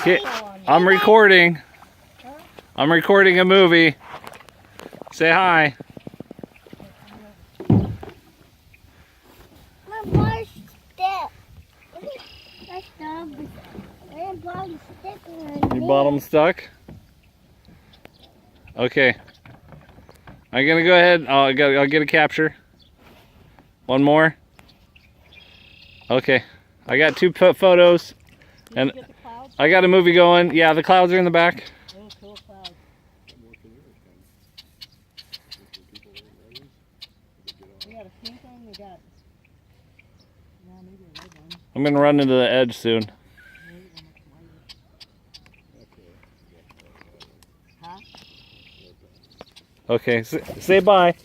Okay, I'm recording. I'm recording a movie. Say hi. My bottom's stuck. My bottom's stuck in Your bottom stuck? Okay. I'm gonna go ahead. I'll get a capture. One more. Okay. I got two photos. And I got a movie going. Yeah, the clouds are in the back. Oh, cool clouds. We got a pink one, we got... Yeah, maybe a red one. I'm gonna run into the edge soon. Huh? Okay, say bye.